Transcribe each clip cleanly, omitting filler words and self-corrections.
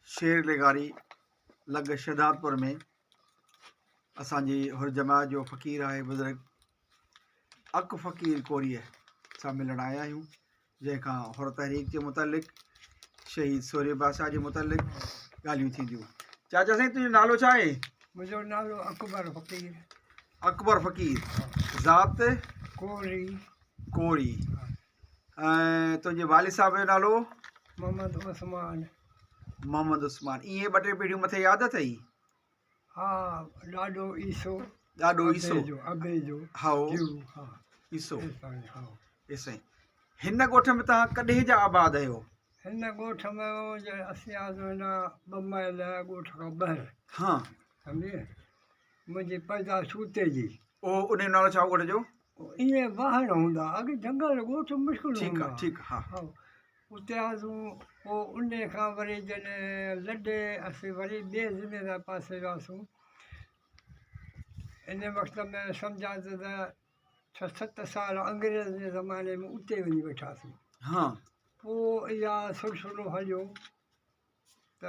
शेर लेगारी लग शहदादपुर में असांजी हुर जमात जो फ़क़ीर आहे बुज़ुर्ग अक फ़क़ीर कोरीअ सां मिलण आया आहियूं, जंहिंखां हुर तहरीक जे मुतलिक़ शहीद सोरे बादशाह जे मुतलिक़ ॻाल्हियूं थींदियूं। चाचा साईं, तुंहिंजो नालो छा आहे? मुझो नालो अकबर फ़क़ीर। अकबर फ़क़ीर, ज़ात कोरी। कोरी। ऐं तुंहिंजे वालिद साहिब जो नालो? मोहम्मद उस्मान। मोहम्मद उस्मान। इहे ॿ टे पीढ़ियूं मथे यादि अथई? हा, ॾाढो ईसो। ॾाढो ईसो अबे जो हाओ हा ईसो हा। साईं, हिन ॻोठ में तव्हां कॾहिं जा आबाद आहियो? हिन ॻोठ में असीं आहियूं हिन 2 माइल ॻोठ खां ॿाहिरि। हा, सम्झे, मुंहिंजी पैदाइश उते जी। उन जो नालो छा ॻोठ जो? ईअं वाहण हूंदा, अॻे जंगल ॻोठ मुश्किल ठीकु हूंदा। आहे, ठीकु आहे। हा, उते आहियूं। पोइ उन खां वरी जॾहिं लॾे असीं वरी ॿिए ज़िले पासे वियासीं। इन वक़्त में सम्झा त 6-7 साल अंग्रेज़ जे ज़माने में उते वञी वेठासीं। हा, पोइ इहा सिलसिलो हलियो त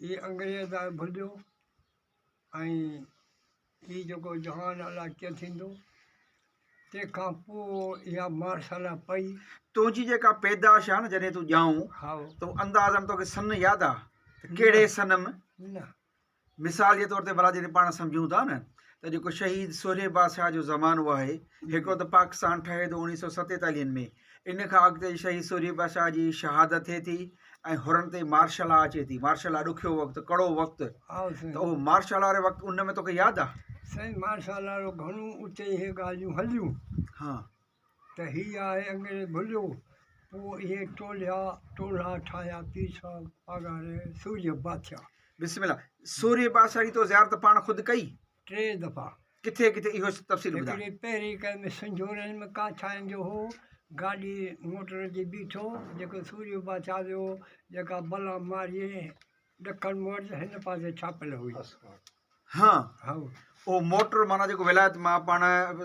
हीअ अंग्रेज़ भुलियो ऐं हीअ जेको जहान अलाए कीअं थींदो। तंहिंखां पोइ इहा मार्शल पई। तुंहिंजी जेका पैदाइश आहे न, जॾहिं तूं ॼाऊं हा, त अंदाज़न तोखे सन यादि आहे त कहिड़े सन में? न, मिसाल जे तौर ते भला जॾहिं पाण सम्झूं था न त जेको शहीद सोरे बादशाह जो ज़मानो आहे, हिकिड़ो त पाकिस्तान ठहे थो 1947 में, इन खां अॻिते शहीद सोरे बादशाह जी शहादत थिए थी ऐं हुरनि ते मार्शल लॉ अचे थी। मार्शल लॉ ॾुखियो वक़्तु, कड़ो वक़्तु, त उहो मार्शल लॉ वारे वक़्तु उन में तोखे यादि आहे? साईं, मार्शल लॉ घणियूं उते इहे ॻाल्हियूं हलियूं। हा, त हीअ आहे अंग्रेज़ भुलियो। पोइ इहे टोला ठाहिया पीसा पगारे सूर्य बादशाह। बिस्मिल्लाह। सोरे बादशाह जी तो ज़ियारत पाण ख़ुदि कई? 3 दफ़ा। किथे किथे इहो तफ़सील ॿुधाए। हिकिड़ी पहिरीं कई में संजोरनि में काछाइनि जो हो, गाॾी मोटर जी बीठो, जेको सूर्य बादशाह जो जेका बला मारिए ॾखण मोड़ हिन पासे छापियल हुई। हा, हा, ओ मोटर माना जेको विलायत मां पाण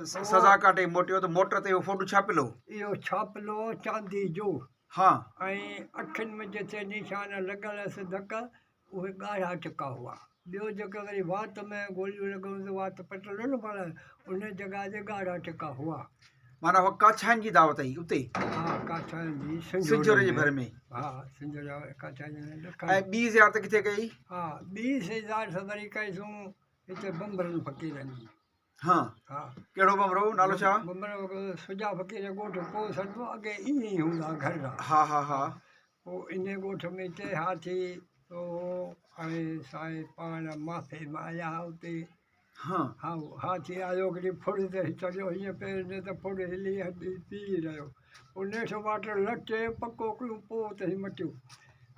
सज़ा काटे मोटियो त मोटर ते फोटो छापिलो? इहो छापिलो चांदी जो। हा, ऐं अखियुनि में जिते निशान लॻल हुअसि धक, उहे ॻाढ़ा टिका हुआ। ॿियो जेको वरी वात में गोलियूं लॻूं त वात पटल न पर उन जॻह ते ॻाढ़ा टिका हुआ। माना उहा काछाइनि जी दावत आई उते? हा, काछाइनि जी सिंजोरे जे भर में। हा, सिंजोरा काछाइनि में। ऐं ॿी ज़ियारत किथे कई? हा, ॿी ज़ियारत वरी कईसूं हिते बम्बरनि फ़क़ीरनि जी। हा, हा, कहिड़ो बमरो, नालो छा? बम्बर सुजा फ़क़ीर ॻोठ पोइ सॾिबो, अॻे ईअं ई हूंदा घर। हा हा हा। पोइ इन ॻोठ में 3 हाथी ऐं साईं पाण माथे में आया उते। हा, हा, हाथी आयो हिकिड़ी फुड़ ते चढ़ियो, हीअं पेर ते त फुड़ हिली हली पी रहियो। पोइ नेठि वाटर लटे पको कयूं, पोइ त मटियो।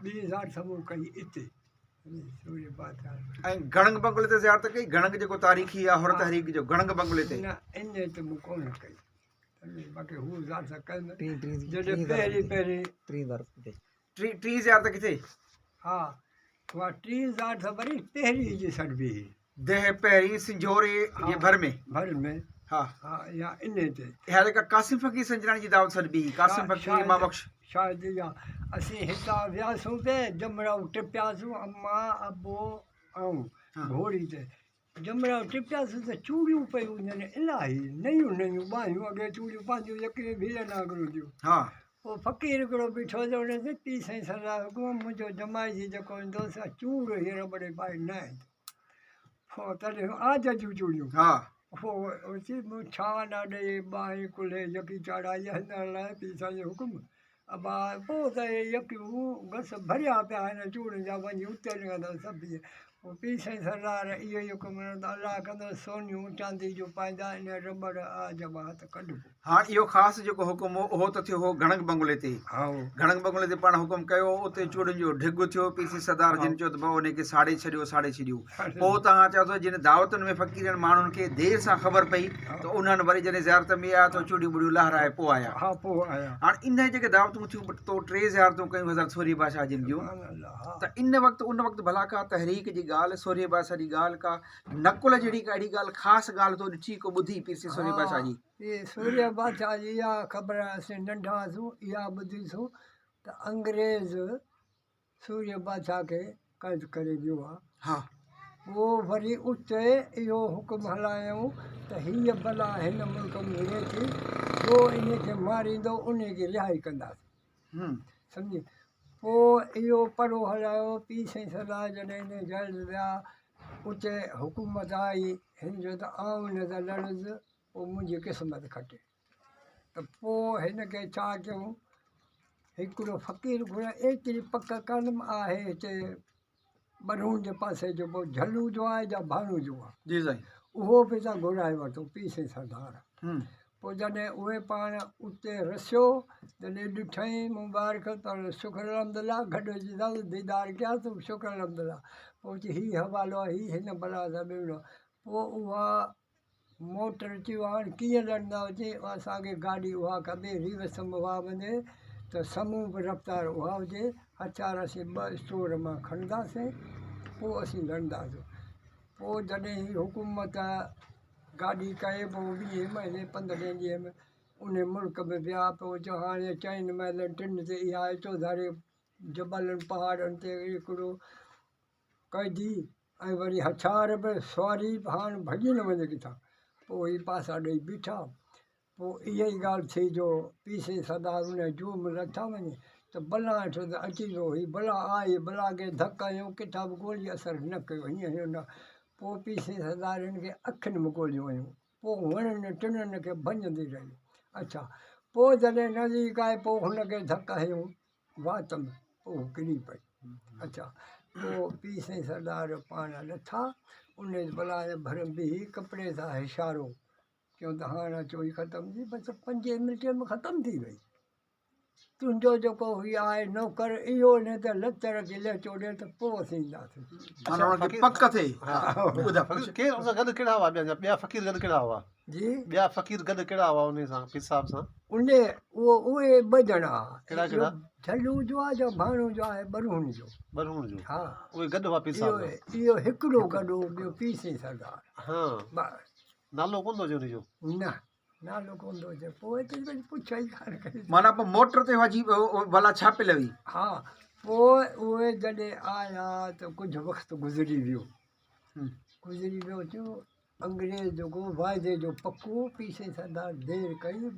ॿी ज़ात मूं कई हिते सूर्य बादशाह। ऐं घणंग बंगले ते ज़ियारत कई? घणंग जेको तारीख़ी आहे हुर तहरीक जो, घणंग बंगले ते? न, इन ते मूं कोन कई। बाक़ी हू ज़ात कई जॾहिं पहिरीं 3 ज़ियारत किथे? हा, उहा 3 ज़ात वरी पहिरीं जी सॾिबी। देह पहिरीं सिंजोरे जे भर में। हा हा, या इन ते इहा जेका कासिम फ़क़ीर संजराणी जी दावत सॾिबी, कासिम फ़क़ीर इमाम बख़्श। शायदि इहा असीं हितां वियासीं पे जमराऊ टिपियासीं, अम्मा अबो ऐं घोड़ी ते। जमराऊ टिपियासीं त चूड़ियूं पियूं ॼण इलाही नयूं नयूं ॿाहियूं, अॻे चूड़ियूं पंहिंजियूं यकिरे भील नागरू जूं। हा, पोइ फ़क़ीर हिकिड़ो बीठो हुओ, हुन ते पी साईं सरदार हुकुम, मुंहिंजो जमाई जी जेको ईंदो आहे चूड़ हींअर बड़े पाए न आहे। पोइ तॾहिं आज जूं चूड़ियूं। हा, पोइ चई मूं छा न ॾे ॿाहिं कुल्हे यकी चाढ़ाई हिन लाइ पी साईं जो हुकुम। अबा पोइ त यकियूं घस भरिया पिया हिन चूड़ियुनि जा, वञी उते लॻंदा सभु इहे। पोइ पी साईं सरदार इहो ई हुकुम ॾिनो त अलाह कंदो सोनियूं चांदी जो पाईंदा, इन रबड़ जमा त कढिबो। हाणे इहो ख़ासि जेको हुकुम हो उहो त थियो हो घणंग बंगले ते। हा, घणंग बंगले ते पाण हुकुम कयो, उते चूड़ियुनि जो ढिघ थियो। पीसी सरदार जिन चयो त भाउ उनखे साड़े छॾियो। पोइ तव्हां चओ था जिन दावतुनि में फ़क़ीरनि माण्हुनि खे देरि सां ख़बर पई त उन्हनि वरी जॾहिं ज़ियारत में आया त चूड़ियूं वूड़ियूं लहराए पोइ आया। हा, पोइ आया। हाणे इन जेके दावतूं थियूं तो 3 ज़ियारतूं कयूं हज़रत सोरी बादशाह जिन जूं, त इन वक़्तु उन वक़्तु भला का तहरीक जी ॻाल्हि, सोरे बादशाह जी ॻाल्हि, का नकुल जहिड़ी का अहिड़ी ॻाल्हि ख़ासि ॻाल्हि तो ॾिठी को ॿुधी पीसी सोरे बादशाह जी? इहे सूर्य बादशाह जी इहा ख़बर असीं नंढा हुआसीं, इहा ॿुधीसूं त अंग्रेज़ सूर्य बादशाह खे क़ैद करे वियो आहे। हा पोइ वरी उते इहो हुकुम हलायूं त हीअ बला हिन मुल्क में रहे थी, जो इनखे मारींदो उन खे रिहाई कंदासीं, सम्झी। पोइ इहो परो हलायो। पीउ साईं सरदार जॾहिं हिन जेल विया, उते हुकूमत आई हिन जो त आउं हिन सां लड़ुसि, पोइ मुंहिंजी क़िस्मत खटे। त पोइ हिन खे छा कयूं, हिकिड़ो फ़क़ीर घुरिया। एतिरी पक कलम आहे हिते बरहूं जे पासे जो झलू जो आहे या भानू जो आहे, जी साईं, उहो बि त घुराए वरितो पीउ साईं सरदार। पोइ जॾहिं उहे पाण उते रसियो, जॾहिं ॾिठईं मुबारक पर शुक्र अलहमदिल्ला, गॾिजी था दीदार कया त शुक्र अलहमदिल्ला। पोइ चई हीउ हवालो आहे, हीउ हिन बला सां मिलणो। पोइ उहा मोटर अची वियो, हाणे कीअं लड़ंदा हुजे, असांखे गाॾी उहा खपे रिवर्स मुवा वञे त समूह बि रफ़्तार उहा हुजे, हथियार असीं 2 स्टोर मां खणंदासीं, पोइ असीं लड़ंदासीं। पोइ जॾहिं ही हुकूमत गाॾी कए, पोइ 20 महीने 15 ॾींहं में उन मुल्क में विया। पोइ चयो हाणे 4 महल टिनि ते इहा चौधारी जबलनि पहाड़नि ते हिकिड़ो क़ैदी ऐं वरी हथियार बि सवारी बि, हाणे भॼी न वञे किथां। पोइ ही पासा ॾेई बीठा। पोइ इहा ई ॻाल्हि थी जो पीउ साईं सरदार उन जूअ में लथा वञे त बला हेठि त अची वियो। ही बला आई, बला खे धक हयूं, किथां बि गोली असरु न कयो, हीअं हीअं न। पोइ पीउ साईं सरदार हिन खे अखियुनि में गोलियूं हयूं, पोइ वणनि टिणनि खे भञंदी रही। अच्छा, पोइ जॾहिं नज़दीक आहे, पोइ हुनखे धक हयूं वात में, पोइ किरी पई। अच्छा, पोइ पीउ साईं सरदार पाण लथा, उन बला जे भर बीही कपिड़े सां इशारो कयूं त हाणे अचो ही ख़तमु थी, बसि 5 मिंट में ख़तमु थी वई। तुंहिंजो जेको हीअ आहे नौकर, इहो न त लच रखी लहचो ॾिए त पोइ असीं ईंदासीं। माना उनखे पक थिए। फ़क़ीर केरु हुन सां गॾु कहिड़ा हुआ, ॿिया फ़क़ीर गॾु कहिड़ा हुआ? जी, ॿिया फ़क़ीर गॾु कहिड़ा हुआ उन सां, पीर साहिब सां? उहे 2 ॼणा, कहिड़ा कहिड़ा? झलू जो आहे जो भाणू जो आहे, बरहून जो। बरहून जो? हा, उहे गॾु हुआ पीर साहिब सां? इहो हिकिड़ो गॾु ॿियो पीउ साईं सरदार। हा, बसि, नालो कोन थो हुजे हुनजो? न नालो कोन थो अचे। पोइ हिते पुछा ई कान कई। माना पोइ मोटर ते वाजी भला छापियल हुई। हा, पोइ उहे जॾहिं आया त कुझु वक़्तु गुज़री वियो। गुज़री वियो थियो अंग्रेज़ जेको वाइदे जो पको, पीउ साईं सरदार देरि कई,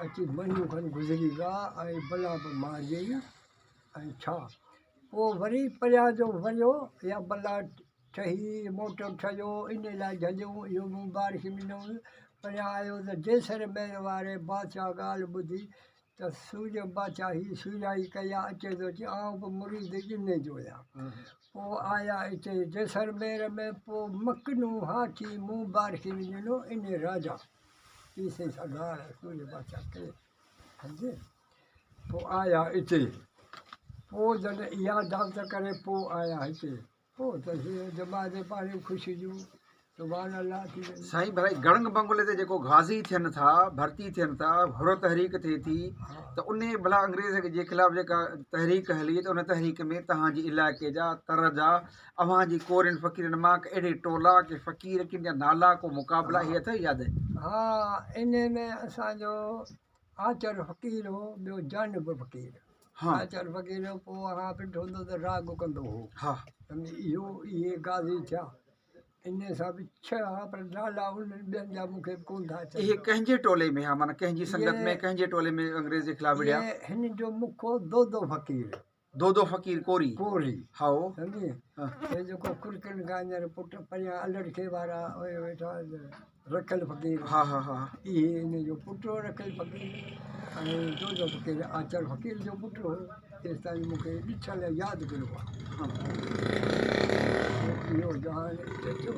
अची महीनो खनि गुज़री विया ऐं बला बि मारियई। ऐं छा पोइ वरी परियां जो वञो या बला ठही मोटर ठहियो, इन लाइ झलियूं इहो मुबारक ॾिनऊं। परियां आयो त जैसलमेर वारे बादशाह ॻाल्हि ॿुधी त सूर्य बादशाह ही सुजाई कई आहे, अचे थो अचे, आउं बि मुरीद इन जो आहियां। पोइ आया हिते जैसलमेर में, पोइ मखनू हाथी मुबारक ॾिनो इन राजा पीउ साईं सरदार सूर्य बादशाह खे। सम्झे? पोइ आया हिते, पोइ जॾहिं इहा दावत करे पोइ आया हिते, पोइ त जमात पाणी ख़ुशी जूं सुभाणे अलाह थी वञे। साईं भई गणंग बंगले ते जेको गाज़ी थियनि था, भर्ती थियनि था, हुर तहरीक थिए थी, त उन भला अंग्रेज़ जे ख़िलाफ़ जेका तहरीक हली, त उन तहरीक में तव्हांजे इलाइक़े जा तर जा अव्हां जी कोरनि फ़क़ीरनि मां अहिड़े टोला के फ़क़ीर किन जा नाला को मुक़ाबला इहे अथई यादि? हा, इन में असांजो आचर फ़क़ीर हो, ॿियो जानब फ़क़ीर। आचर फ़क़ीर हो, पोइ हा ॾिठो हूंदो त राग कंदो हो। हा, इहो इहे गाज़ी थिया, इन सां बि 6 पर नाला उन्हनि ॿियनि जा मूंखे कोन था अचनि। इहे कंहिंजे टोले में हा, माना कंहिंजी संगत में, कंहिंजे टोले में अंग्रेज़ जे ख़िलाफ़ विढ़िया? हिन जो मुखो दो फ़क़ीर, दो फ़क़ीर कोरी। कोरी, हा, सम्झी। हे जेको कुरकनि गांजर पुट परियां अलड़खे वारा उहे वेठा रखियल फ़क़ीर। हा हा हा, इहे इन जो पुटु रखियल फ़क़ीर ऐं दो फ़क़ीर आचर फ़क़ीर जो पुटु हो। तेसि ताईं मूंखे ॾिठल यादि कयो आहे। इहो जहान हिते थियो।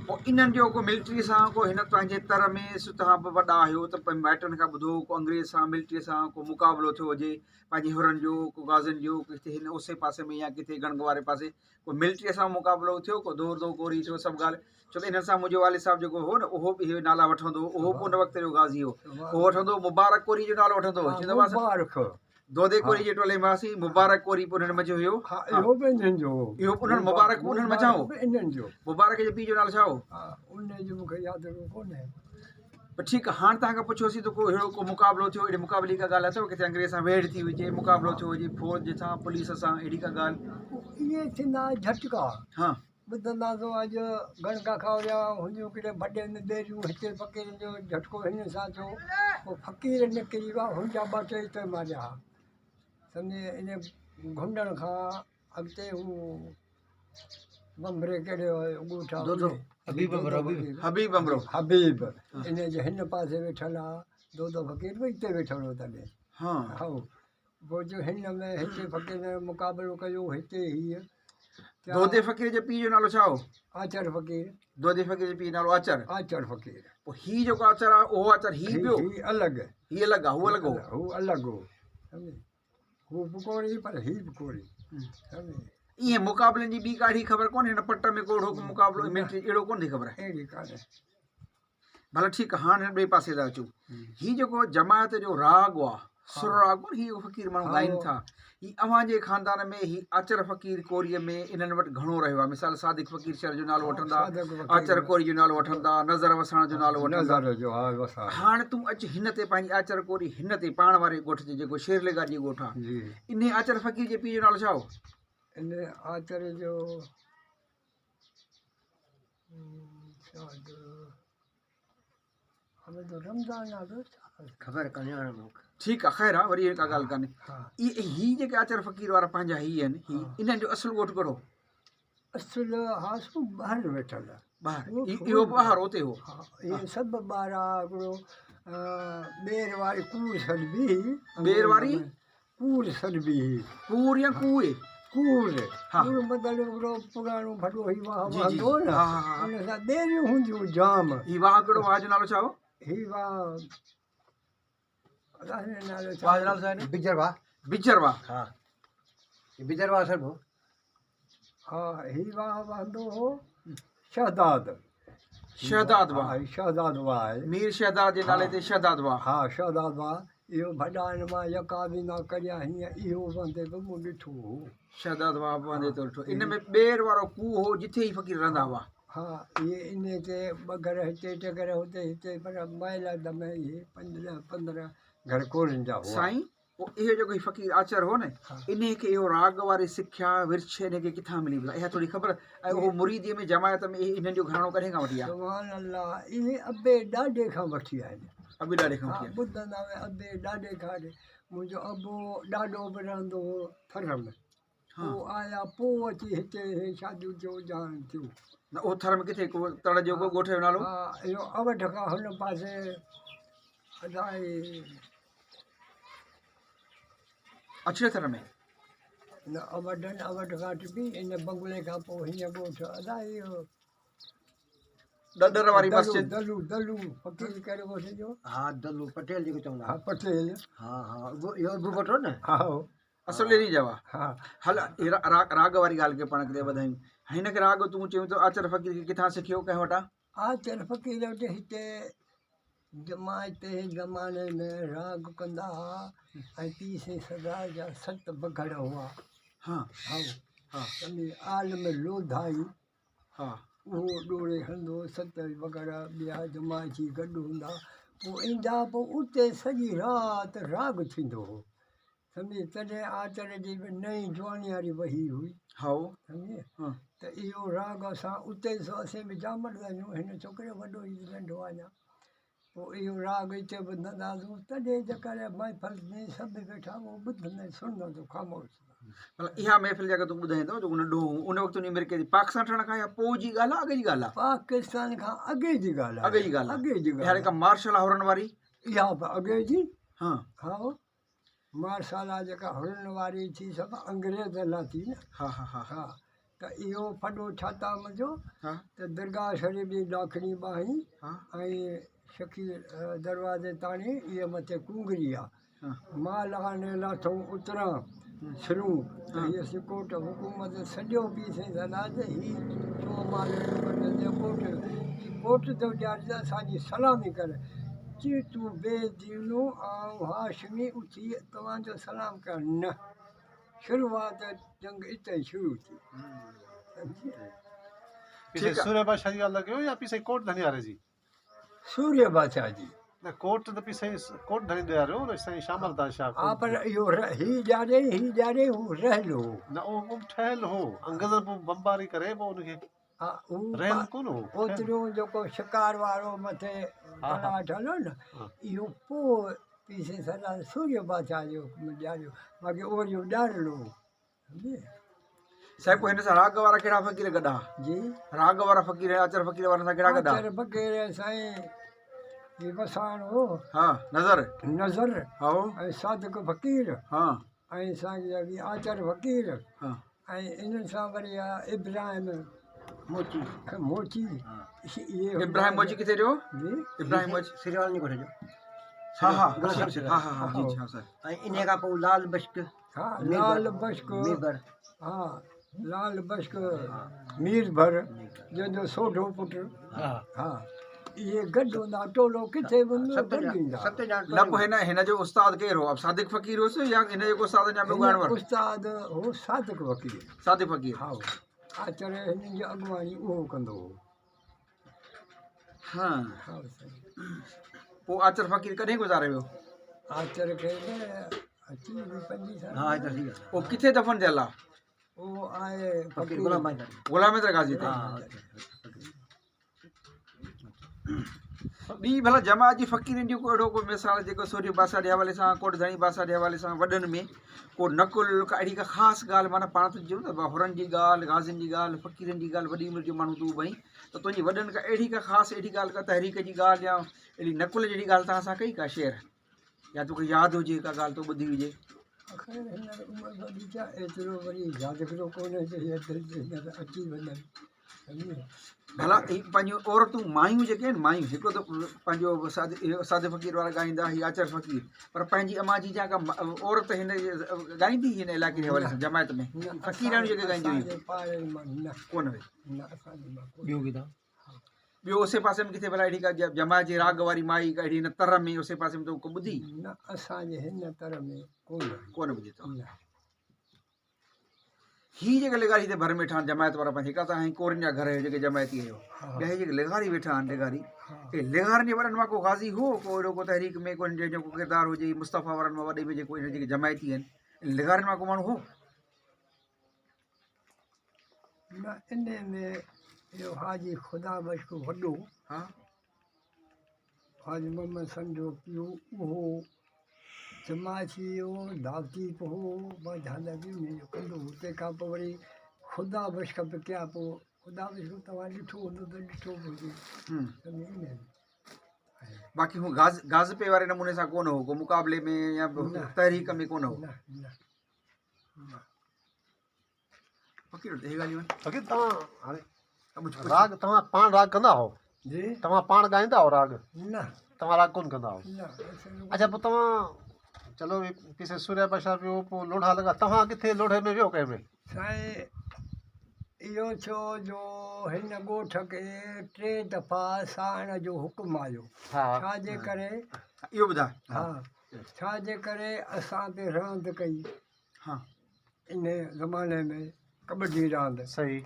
पोइ इन्हनि जो को मिलिट्री सां को हिन पंहिंजे तर में तव्हां बि वॾा आहियो त पंहिंजे माइटनि खां ॿुधो को अंग्रेज़ सां मिलिट्रीअ सां को मुक़ाबिलो थियो हुजे पंहिंजे हुरनि जो, को गाज़ियुनि जो, किथे हिन उसे पासे में या किथे गणग वारे पासे को मिलिट्रीअ सां मुक़ाबिलो थियो, को दो कोरी थियो, सभु ॻाल्हि? छो त हिन सां मुंहिंजो वालिद साहिबु जेको हो न, उहो बि इहे नाला वठंदो, उहो बि उन वक़्त जो गाज़ी हो। उहो वठंदो, मुबारक कोरी जो नालो वठंदो, दोदे कोरी जे टोले में हुआसीं, मुबारक कोरी पोइ उन्हनि मचियो हुयो। इहो बि इन्हनि जो हो। इहो उन्हनि मुबारक उन्हनि मचाओ? इन्हनि जो मुबारक जे पीउ जो नालो छा हो? उन जो मूंखे यादि कोन्हे। पर ठीकु आहे हाणे तव्हांखां पुछोसीं त को अहिड़ो को मुक़ाबिलो थियो अहिड़ी मुक़ाबले का ॻाल्हि अथव किथे अंग्रेज़ सां वेड़ थी हुजे मुक़ाबिलो थियो हुजे फ़ौज सां पुलिस सां अहिड़ी का ॻाल्हि इहे थींदा झटका हा ॿुधंदासीं अॼु गणका खावरिया हुनजूं किथे भॼनि ॿेड़ियूं हिते फ़क़ीर जो झटको हिन सां थियो पोइ फ़क़ीर निकिरी विया हुनजा ॿ टे हिते मारिया सम्झे इन घुंडण खां अॻिते हू बंबरे कहिड़े ॻोठा हबीब अमरो हबीब इन जे हिन पासे वेठल आहे दो फ़क़ीर बि हिते वेठल हो तॾहिं हा हा पोइ जो हिन में हिते फ़क़ीर मुक़ाबिलो कयो हिते हीअ दोदे फ़क़ीर जे पीउ जो नालो छा हो आचर फ़क़ीर दोदे फ़क़ीर जे पीउ नालो अचर आचर फ़क़ीर पोइ हीउ जेको अचर आहे उहो अचर हीउ पियो ही अलॻि हीउ अलॻि आहे हू अलॻि हो हू अलॻि हो सम्झे हू बुकोड़ी पर ही बुकोड़ी सम्झे ईअं मुक़ाबलनि जी ॿी काड़ी ख़बर कोन्हे हिन पट में कोड़ो मुक़ाबिलो मिलिट्री अहिड़ो कोन थी ख़बर आहे अहिड़ी कान्हे भला ठीकु आहे हाणे ॿिए पासे था अचूं हीउ जेको जमायत जो राग आहे सुर राग कोन हीउ फ़क़ीर माण्हू ॻाइनि था हीउ अव्हांजे ख़ानदान में हीउ आचर फ़क़ीर कोरीअ में इन्हनि वटि घणो रहियो आहे मिसाल सादिक फ़क़ीर शहर जो नालो वठंदा आचर कोरी जो नालो वठंदा नज़र वसाण जो नालो वठंदा नज़र जो हा वसा हाणे तूं अचु हिन ते पंहिंजी आचर कोरी हिन ते पाण वारे ॻोठ ते जेको शेरले गाॾी ॻोठ आहे जी इन आचर फ़क़ीर जे पीउ जो नालो छा हो इन आचर जो शायदि हमें तो रमज़ान नालो ख़बर कान्हे हाणे मूंखे ठीकु आहे ख़ैर आहे वरी का ॻाल्हि कान्हे हा हीअ जेके आचर फ़क़ीर वारा पंहिंजा हीअ आहिनि हीअ इन्हनि जो असुलु ॻोठ कहिड़ो असुल हा सभु ॿाहिरि वेठल ॿाहिरि इहो ॿाहिरि उते हो हा इहे सभु ॿार आहे हिकिड़ो ॿेर वारी कूड़ सॾिबी ॿेर वारी कूड़ सॾिबी कूड़ या कूए कूड़ हा। कूड़ मतिलबु हिकिड़ो पुराणो भॾो ही वाह जी, जी। वहंदो न हा, हा, हा। हुन सां ॿेरियूं हूंदियूं जाम हीअ वाह कहिड़ो वाह जो नालो छा हो ही वाह अलाए नालो छा वाह जो नालो छा आहे? बिजरवा बिजर वाह हा बिजरवा सभु हा ही वाह वहंदो हो शहदाद शहदाद वाह हा शहदाद वाह आहे मीर शहदाद जे नाले ते शहदाद वाह हा शहदाद वाह इहो भॾा हिन मां यका बिना करिया हीअं इहो वंदे बि मूं ॾिठो हो शहदाद वाह बांधे तो ॾिठो इन में ॿेर वारो कूह हो जिथे ई फ़क़ीर रहंदा हुआ हा इहे इन ते ॿ घर हिते टे घर हुते हिते पर महिला दम इहे 15 घर कोरनि जा हुआ साईं पोइ इहो जेको ही फ़क़ीर आचर हो न हा। इन खे इहो राग वारी सिख्या विर्छ इनखे किथां मिली भला इहा थोरी ख़बर ऐं उहो मुरीदीअ में जमायत में इन्हनि जो घराणो कॾहिं खां वठी आहे सुभान अल्लाह इहे अबे ॾाढे खां वठी आहिनि अबी ॾाढे खां हा वठी आहे ॿुधंदा हुआ अबे ॾाढे खां मुंहिंजो अबो ॾाढो बि रहंदो हो थर में हा पोइ आया पोइ अची हिते हे शादियूं थियो जान थियो न उहो थर में किथे को तड़ जो को ॻोठ जो नालो हा इहो अवध खां हुन पासे अलाए अछड़े थर में न अवध खां टिपी इन बंगले खां पोइ हीअं ॻोठ अलाए इहो ॾॾर वारी मस्जिद दलू फ़क़ीर कहिड़ो ॻोठ जो हा दलू पटेल जेको चवंदा हा पटेल हा हा इहो अबू वठो न हा असुल एरी जवा हा हल राग वारी ॻाल्हि खे पाण किथे वधायूं हिन खे राग तूं चयो त आचर फ़क़ीर खे किथां सिखियो कंहिं वटां आचर फ़क़ीर वटि हिते जमायत ज़माने में राग कंदा हुआ ऐं 30 सरदार जा 7 बघड़ हुआ हा हा हा सम्झी आलम लोधाई हा उहो ॾोड़े हलंदो 7 बघड़ ॿिया जमायती गॾु हूंदा पोइ ईंदा पोइ उते सॼी राति राग थींदो हो सम्झी तॾहिं आचर जी बि नई जवानी वारी वही हुई हा सम्झी हा त इहो राग असां उते असीं बि जाम वठंदा आहियूं हिन छोकिरे वॾो ई नंढो अञा पोइ इहो राग हिते ॿुधंदासीं तॾहिं जेका महफ़िल में सभु वेठा उहो ॿुधंदा सुणंदा तो ख़ामोश मतिलबु इहा महफ़िल जेका तूं ॿुधाईं थो जेको नंढो उन वक़्तु उन मिरके पाकिस्तान ठहण खां या पोइ जी ॻाल्हि आहे अॻे जी ॻाल्हि आहे पाकिस्तान खां अॻे जी ॻाल्हि अॻे जी ॻाल्हि अॻे जी आहे हाणे ॻाल्हि का मार्शल हॉर्न वारी इहा बि अॻे जी हा हा मार्शाला जेका हुरन वारी थी सभु अंग्रेज़ लाथी न हा हा हा हा त इहो फॾो ठाता मुंहिंजो हा त दरगाह शरीफ़ जी ॾाखणी ॿाही हा ऐं शकीर दरवाज़े ताणी इहे मथे कुंगरी आहे हा मां लॻाने लाथऊं उतरां सिरूं त हीअ सिकोट हुकूमत सॼो पीसे सलाद ही छो माल कोट कोट थो ॾियारे त असांजी सलामी करे चई तूं बेदीनो ऐं हाशमी उथी तव्हांजो सलाम कर न शुरूआत जंग हिते ई शुरू थी पीछे सूर्य बादशाह जी ॻाल्हि था कयो या पीछे कोट धनियारे जी सूर्य बादशाह जी न कोट त पई साईं कोट ढणी ॾियारियो न साईं शामल दास शाह हा पर इहो ही ॼाणे हू रहियो हो न उहो ठहियल हो अंग्रेज़नि पोइ बमबारी करे पोइ उनखे हा हू रहियल कोन हो ओतिरियूं जेको शिकार वारो मथे हा, हा। तलाउ ठहियो न हा। इहो पोइ पीसे सरदार सूर्य बादशाह जो हुकुम ॼाणियो बाक़ी उहो जो ॼाणियो हो सम्झे साईं पोइ हिन सां राग वारा कहिड़ा फ़क़ीर गॾा जी राग वारा फ़क़ीर अचर फ़क़ीर वारनि सां कहिड़ा गॾा आचर फ़क़ीर साईं ही वसाण हो हा नज़र नज़र हा ऐं सादिक फ़क़ीर हा ऐं साईं आचर फ़क़ीर हा ऐं इन्हनि सां वरी आहे इब्राहिम मोची मोची इहे इब्राहिम मोची किथे ॾियो जी इब्राहिम मोची सिरवाल कोठे जो हा हा गुलशन अच्छा, हा हा हा जी जी, हा सर ऐं इन खां पोइ लाल बश्क हा लाल बश्क मीबर हा लाल बश्क मीर भर जंहिंजो सोढो पुटु हा इहे गॾु हूंदा टोलो किथे बि न सत गॾु ईंदा सत ॼणा न पोइ हिन जो उस्ताद केरु हो अब सादिक फ़क़ीर हुयुसि या हिन जेको उस्ताद अञा ॿियो ॻाइण वारो उस्ताद हो सादिक फ़क़ीर सादिक फ़क़ीर हा आचर हिननि जी अॻुवाणी उहो कंदो हो हा हा साईं पोइ आचर फ़क़ीर कॾहिं गुज़ारे वियो आचर खे न अची 25 साल हा हिते थी पोइ किथे दफ़न थियल आहे उहो आहे फकीर गुलाम भाई ग़ुलाम हैदर गाज़ी ते ॿी भला जमात जी फ़क़ीरनि जी को अहिड़ो को मिसाल जेको सूर्य बादशाह जे हवाले सां कोट धणी बादशाह जे हवाले सां वॾनि में को नकुल का अहिड़ी का ख़ासि ॻाल्हि माना पाण त चयूं न हुरनि जी ॻाल्हि गाज़ियुनि जी ॻाल्हि फ़क़ीरनि जी ॻाल्हि वॾी उमिरि जो माण्हू तूं भई त तुंहिंजी वॾनि का अहिड़ी का ख़ासि अहिड़ी ॻाल्हि का तहरीक जी ॻाल्हि या अहिड़ी नकुल जहिड़ी ॻाल्हि तव्हां सां कई का शेयर या तोखे यादि हुजे का ॻाल्हि तूं ॿुधी हुजे ख़ैर हिन उमिरि वॾी छा एतिरो वरी यादगिरो कोन्हे त हीअ दिलि ते हींअर अची वञनि सम्झे भला ही पंहिंजूं औरतूं मायूं जेके आहिनि मायूं हिकिड़ो त पंहिंजो सादे फ़क़ीर वारा ॻाईंदा हीअ आचर फ़क़ीर पर पंहिंजी अमा जी जा का औरत हिन ॻाईंदी हिन इलाइक़े जे हवाले सां जमायत में फ़क़ीराणियूं जेके ॻाईंदियूं हुयूं पाड़े मां न कोन हुई न असांजे मां कोन्हे। ॿियो ॿुधायो ॿियो उसे पासे में किथे भला अहिड़ी का जमायत जी राग वारी माई का अहिड़ी हिन तर में उसे पासे में तो को ॿुधी न असांजे हिन तरह में कोन्हे कोन ॿुधी अथव न ही जेके लिगारी हिते भर वेठा आहिनि जमायत वारा पंहिंजे हिकु त आहिनि कोरनि जा घर जेके जमायती हुयो हा ॿिया जेके लिगारी वेठा आहिनि लिगारी हा हे लिगारनि जे वॾनि मां को गाज़ी हो को अहिड़ो को तहरीक में को जंहिंजो को किरदारु हुजे मुस्तफ़ा वारनि मां वॾे में जेको हिन जेके जमायती आहिनि लिगारनि मां को माण्हू हो न इन में इहो हाजी ख़ुदा बश्क वॾो हा हाजी मोहम्मद संजो पियो उहो जमायती हो दावती बि हो मां ध्यानु बि उन जो कंदो हो तंहिंखां पोइ वरी ख़ुदा बश्क बि कया पोइ ख़ुदा बश्क तव्हां ॾिठो हूंदो त ॾिठो बि हुजे सम्झे इन बाक़ी हू गाज़पे वारे नमूने सां कोन हो को मुक़ाबले में या न। तहरीक में कोन हो न न न फ़क़ीर हे ॻाल्हियूं आहिनि फ़क़ीर तव्हां हाणे कुझु राग तव्हां पाण राग कंदा हो जी तव्हां पाण ॻाईंदा हो राग न तव्हां राग कोन कंदा हो न असां अच्छा पोइ तव्हां चलो किसे सूर्य बादशाह पियो पोइ लोढ़ा लॻा तव्हां किथे लोढ़े में वियो कंहिं में साईं इहो छो जो हिन ॻोठ खे 3 दफ़ा साइण जो हुकुम आयो हा छाजे करे इहो ॿुधाए हा छाजे करे असां ते रांदि कई हा इन ज़माने में कबड्डी रांदि सही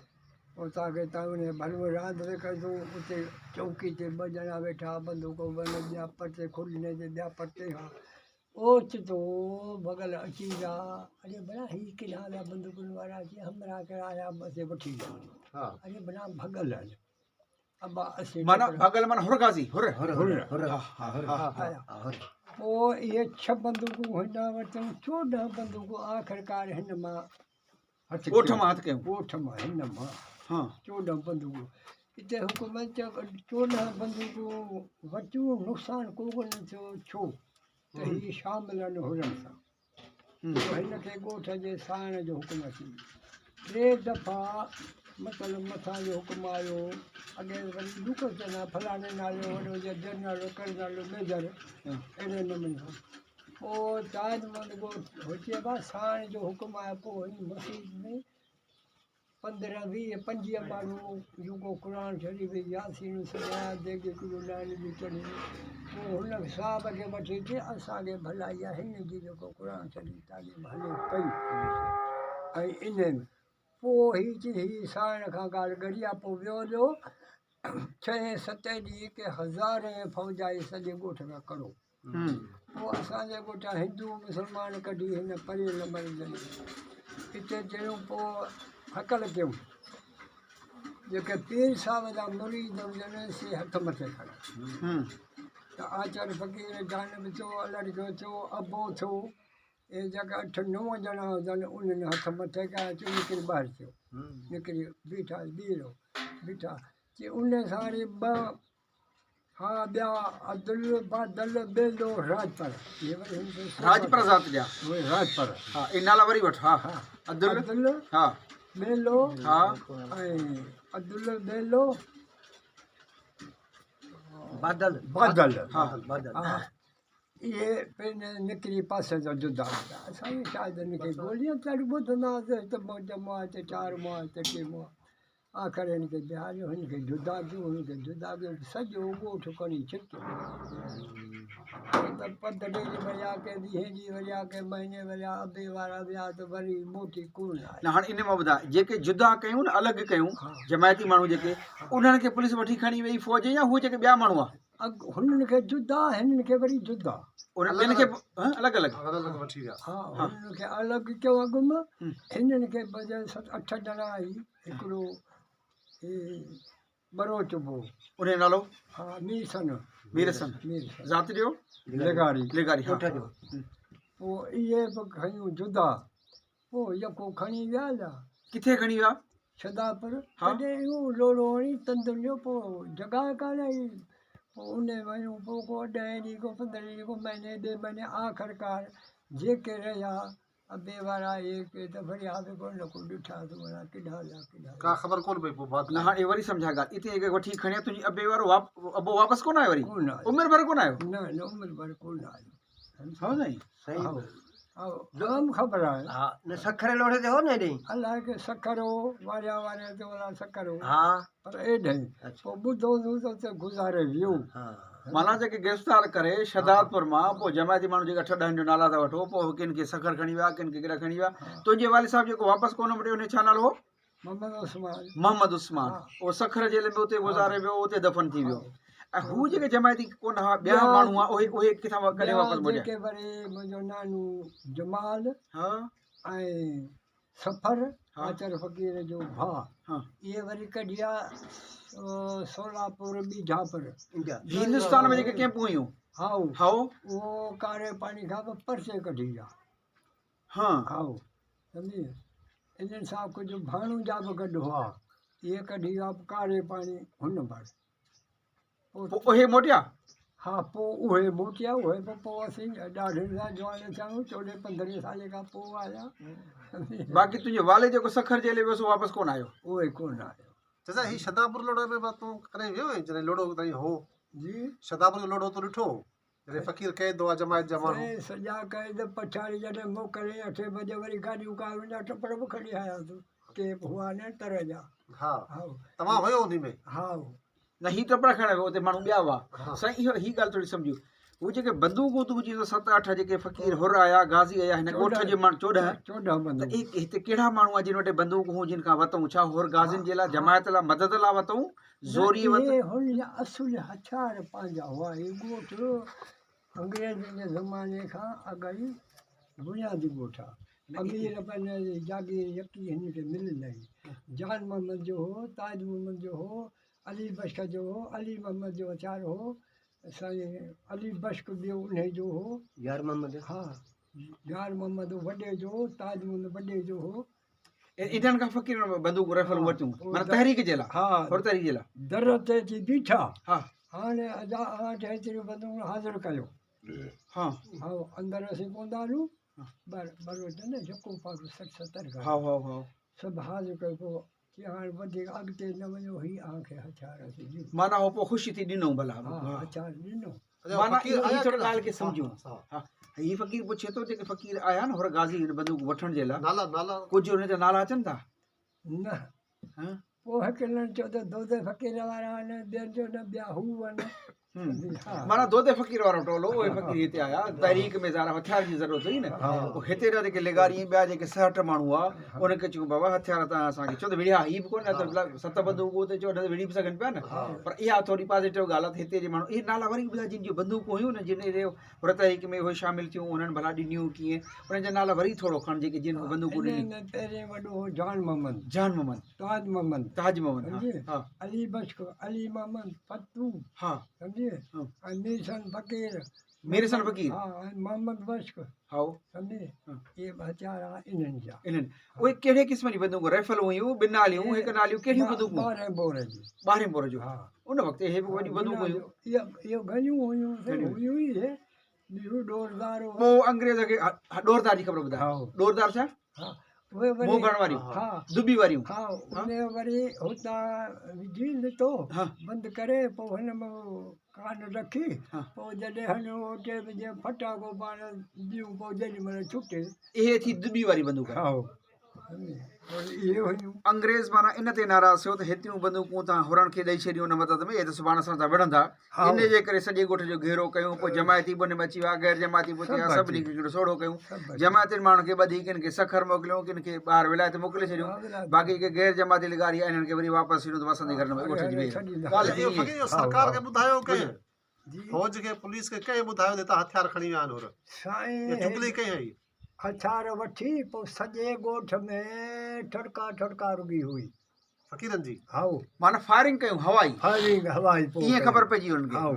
पोइ तव्हांखे तव्हां उन भलो रांदि में कजो उते चौकी ते 2 ॼणा वेठा बंदूक वन ॿिया परते खुलने ते ॿिया परते हा ओचितो बगल अची विया अरे भला हीअ किला हलिया बंदूकुनि वारा अची हमरा कराया बसि वठी विया हा अरे भला भॻल आहिनि अबा असीं माना भगल माना हुर गाज़ी हुर आया पोइ इहे 6 बंदूकूं हिन वटि 14 बंदूकूं आख़िरकार हिन मां हथु ॻोठ मां हथु कयूं ॻोठ मां हिन मां हा 14 बंदूकूं हिते हुकूमत 14 बंदूकूं वठियूं नुक़सानु को कोन थियो छो त हीअ शामिल आहिनि हुरनि सां पोइ हिन खे ॻोठ जे साइण जो हुकुम अची 3 दफ़ा मतिलबु मथां जो हुकुम आयो अॻे वरी ॾुक चवंदा फलाणे नाले वॾो जे जनरल कर्नल मेजर अहिड़े नमूने सां पोइ ताजमहल ॻोठ हुजे साइण जो हुकुम आयो पोइ हिन मस्जिद में 15 20 25 माण्हू जेको क़ुर शरीफ़ यासीन सॼाया जेके गुरुनानक जी चढ़ी पोइ हुन साहब खे वठी अचे असांखे भला इहा हिन जी जेको क़ुर शरीफ़ तालीम हले पई ऐं इन में पोइ हीअ साइण खां ॻाल्हि ॻड़ी आहे पोइ वियो जो 6 7 ॾींहं के हज़ारे फ़ौज आई सॼे ॻोठ में करो पोइ असांजे ॻोठा हिंदू मुस्लमान कढी हिन परे नंबर हिते चयूं पोइ हकल कयूं जेके पीर साहिब जा मुरीद हुजनि से हथ मथे खणनि त आचार्य फ़क़ीर जानब थियो अलड़ियो थियो अबो थियो ये जगह 8 9 ॼणा हुजनि उन्हनि हथ मथे कया चयो निकिरी ॿाहिरि थियो निकिरी बीठा बीरो बीठा चई उन सारी ॿ हा ॿिया अब्दुल बादल बेलो राजपर ये वरी हुनखे राजपर ज़ात जा उहे राजपर हा इन नाला वरी वठ हा हा अब्दुल अब्दुल हा बेलो हा ऐं अब्दुल बेलो बादल बादल हा बादल हा इहे पंहिंजे निकिरी पासे जो जुदा हुआ असांखे शायदि हिनखे गोलियां चढ़ी ॿुधंदा हुआसीं त मौज मुआ ते 4 मुआ ते 2 मुआ आख़िर हिनखे बिहारियो हिनखे जुदा कयो हुनखे जुदा कयो सॼो ॻोठ खणी छिकियो त पंध ॾेढ वरिया के ॾींहं ॾींहुं वरिया के महीने वरिया अबे वारा विया त वरी मोटी कोन आया न हाणे इन मां ॿुधाए जेके जुदा कयूं न अलॻि कयूं हा। जमायती माण्हू जेके उन्हनि खे पुलिस वठी खणी वई फ़ौज या हू जेके ॿिया माण्हू आहे अॻु हुननि खे जुदा हिननि खे वरी जुदा उन ॿियनि खे अलॻि अलॻि अलॻि वठी विया हा हुननि खे अलॻि कयो अॻु में हिननि खे बजाए 7 8 ॼणा आई हिकिड़ो हे बरोच बो उन जो नालो हा मीरसन मीरसन मीरसन ज़ात ॾियो लेगारी लेगारी हा ॻोठ जो पोइ इहे बि खयूं जुदा पोइ यको खणी विया या किथे खणी विया शदापुर हा। तॾहिं इहो लोड़ो हणी तंदुलियो पोइ जॻह कान्हे पोइ उन वयूं पोइ को 10 ॾींहं को 15 ॾींहं को महीने 2 महीने आख़िरकार जेके रहिया अबे वारा एक त वरी आवे कोन को ॾिठा त वरा किॾा विया किॾा का ख़बर कोन पई पोइ बात न हाणे वरी सम्झा ॻाल्हि हिते हिकु वठी खणी तुंहिंजी अबे वारो अबो वापसि कोन आयो वरी कोन आयो उमिरि भर कोन आयो न उमिरि भर कोन आयो हा साईं सही जाम ख़बर आहे हा न सखर लोड़े ते हो न हेॾे अलाए के सखर हो वारिया वारिया ते वारा सखर हो हा पर एॾे पोइ ॿुधो त गुज़ारे वियो हा माना जेके गिरफ़्तार करे शदादपुर मां पोइ जमायती माण्हू जेका 8 ॾहनि जो नाला था वठो पोइ किन खे सखर खणी विया किन खे केॾा खणी विया तुंहिंजे वालिद साहिबु जेको वापसि कोन मोटियो हुन छा नालो हो मोहम्मद उस्मान मोहम्मद उस्मान उहो सखर जेल में उते गुज़ारे वियो उते दफ़न थी वियो ऐं हू जेके जमायती कोन हुआ ॿिया माण्हू आहे उहे किथां कॾहिं वापसि मोटिया जेके वरी मुंहिंजो नानू जमाल हा ऐं सफ़र हा। आचार्य फ़क़ीर जो भाउ हा इहे वरी कढिया सोलापुर बीजापुर हिंदुस्तान में जेके कैंपूं हुयूं हाउ हाओ उहो कारे पाणी खां बि परसे कढी विया हा हाउ सम्झी इन्हनि सां कुझु भाणू जा बि गॾु हुआ इहे कढी विया कारे पाणी हुन भर पोइ उहे मोटिया हा पोइ उहे मोटिया उहे बि पोइ असीं ॾाढे सां जवान थियाऊं 14 15 साल खां पोइ आया बाक़ी तुंहिंजे वालिद जेको सखर जेल वियो सो वापसि कोन आयो उहे कोन आयो चाचा ही शदापुर लोड़ो में बात तूं कॾहिं वियो आहीं जॾहिं लोड़ो ताईं हो जी शदापुर जो लोड़ो तूं ॾिठो जॾहिं फ़क़ीर क़ैद हुआ जमायत जा माण्हू ऐं सॼा क़ैद पछाड़ी जॾहिं मोकिले 8 बजे वरी गाॾियूं कारियूं जा टपड़ बि खणी आयासीं के हुआ न तरह जा हा हा तव्हां हुयो उन में हा न ही टपड़ा खण वियो उते माण्हू ॿिया हुआ हा। साईं इहो ही ॻाल्हि थोरी सम्झो हू जेके बंदूकूं तूं चई 7 8 जेके फ़क़ीर हुर आया गाज़ी आया हिन ॻोठ जे माण्हू 14 14 त बंदूक हिते कहिड़ा माण्हू आहे जिन वटि बंदूक हूं जिन खां वरितऊं छा हुर गाज़िन जे लाइ जमायत लाइ मदद लाइ वरितऊं ज़ोरी इहे हुन जा असुल हथियार पंहिंजा हुआ हे ॻोठ अंग्रेज़नि जे ज़माने खां अॻई बुनियादी ॻोठ आहे अमीर पंहिंजे जागीर यकी हिन खे मिलियल आहिनि जान मोहम्मद जो हो ताज मोहम्मद जो हो अली बश्क जो हो अली मोहम्मद जो हथियार हो साईं अली बश्क ॿियो उन जो हो यार मोहम्मद हा यार मोहम्मद वॾे जो हो ताज मोहम्मद वॾे जो हो इन्हनि खां फ़क़ीर बंदूक राइफलूं हा, वरितियूं उहो माना त- तहरीक जे लाइ हा हुर तहरीक जे लाइ दर ते अची बीठा हा हाणे अजा 8 हेतिरियूं बंदूक हाज़िर कयो हा हा अंदरि असीं कोन्ह हलूं हा। बरोबर न यको पाक 60 70 हा खां हा हा सभु हाज़िर कयो पोइ की हाणे वधीक अॻिते न वञो ही आंखे हथियार अची ॾियो माना हो पोइ ख़ुशी थी ॾिनऊं भला हा हा हथियार ॾिनो माना फ़क़ीर इहो आया थोरी कहिड़ा? ॻाल्हि खे सम्झूं हा, हा ही फ़क़ीर पुछे थो जेके फ़क़ीर आया न हुर गाज़ी बंदूक वठण जे लाइ नाला नाला कुझु हुन जा नाला अचनि था न हा पोइ हिकु ॼणनि चयो त दोदे फ़क़ीर वारा आहिनि ॿियनि जो न ॿिया हू आहिनि माना दोदे फ़कीर वारो टोलो उहे फ़कीर हिते आया तहरीक में ज़ारा हथियार जी ज़रूरत हुई न पोइ हिते जा जेके लेगारी ॿिया जेके 60 माण्हू हुआ उनखे चयूं बाबा हथियार तव्हां असांखे चओ त विड़िया ही बि कोन त 7 बंदूकूं हुते चओ न विड़ी बि सघनि पिया न पर इहा थोरी पॉज़िटिव ॻाल्हि आहे त हिते जे माण्हू इहे नाला वरी ॿुधा जिन जूं बंदूकूं हुयूं न जिन जे तहरीक में उहे शामिलु थियूं उन्हनि भला ॾिनियूं कीअं उन्हनि जा नाला वरी थोरो खण जेके जिन बंदूकूं ॾिनियूं पहिरें वॾो जान मोहम्मद, जान मोहम्मद, ताज मोहम्मद, ताज मोहम्मद, सम्झे? हा अली बश्क, अली मोहम्मद पत्तू, हा सम्झे? हाँ। ऐं मीरसन फ़कीर, मेरे सन फ़कीर हाँ, ऐं मोहम्मद बश्क, हाओ सम्झे? हाँ। इहे बि हथियार इन्हनि जा। इन्हनि उहे कहिड़े क़िस्म जी बंदूकूं राइफल हुयूं ॿिनि नालियूं हिकु नालियूं कहिड़ियूं बंदूकूं 12 बोर जी। 12 बोर जूं हा। उन वक़्तु हे बि वॾियूं बंदूकूं हुयूं इहो घणियूं हुयूं घणियूं। हुयूं ई हे ॿियूं डोरदार हो। पोइ अंग्रेज़ खे डोरदार जी ख़बर ॿुधायो हा। डोरदार छा हा उहे वरी मुंहुं भरण वारियूं हा दुबी वारियूं हा उन वरी हुतां विझी लितो हा। बंदि करे पोइ हुन में कान रखी हा। पोइ जॾहिं हन ओटे में जीअं फटाको पाण ॾियूं पोइ जेॾी महिल छुटे इहे थी दुबी वारी बंदूक हा इहे हुयूं अंग्रेज़ माना इन ते नाराज़ थियो त हेतिरियूं बंदूकूं तव्हां हुरण खे ॾेई छॾियूं उन मदद में हे त सुभाणे असां सां विढ़ंदा हा। इन जे करे सॼे ॻोठ जो घेरो कयूं पोइ जमायती बि उन में अची विया गैर जमायती बि थिया सभु सभिनी खे हिकिड़ो सोढ़ो कयूं सभु जमायतियुनि माण्हुनि खे ॿधी किन खे सखर मोकिलियूं किन खे ॿाहिरि विलायत मोकिले छॾियूं हा, विलायत। बाक़ी के गैर जमाती लिगारी आहे इन्हनि खे वरी वापसि छॾियूं त वसंदी घर में ॻोठ जी वेही छॾींदा। ॻाल्हि थी इहो ईअं। फ़क़ीर इहो सरकार खे ॿुधायो कंहिं जी फौज खे पुलिस खे कंहिं ॿुधायो त हितां हथियार खणी विया आहिनि हुर साईं चुगली कई हुई हथियार वठी पोइ सॼे ॻोठ में ठड़का रुॻी हुई फ़क़ीरनि जी हा माना फायरिंग कयूं हवाई फायरिंग हवाई पोइ ईअं कई। ख़बर पइजी हुननि खे हा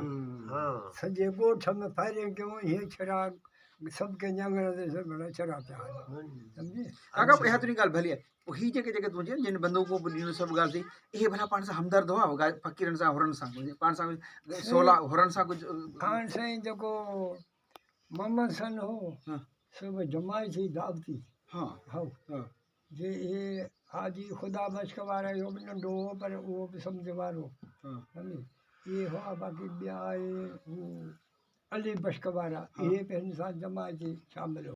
हा सॼे ॻोठ में फायरिंग कयूं इहे छड़ा सभु के जंगल ते सभु छड़ा पिया हलनि। सम्झे काका इहा तुंहिंजी ॻाल्हि भली आहे पोइ हीअ जेके तूं चई जिन बंदूकूं बि ॾिनियूं सभु ॻाल्हि थी इहे भला पाण सां हमदर्द हुआ फ़क़ीरनि सां हुरनि सां पाण सां सोला हुरनि सां कुझु हाणे साईं जेको मोहम्मद सन हो हा सभु जमायती दावती हा हा हा जे इहे हाजी ख़ुदा बश्क वारा इहो बि नंढो हो पर उहो बि सम्झ वारो हा सम्झे इहे हुआ बाक़ी ॿिया आहे हू अली बश्क वारा इहे पंहिंजे सां जमायती शामिलु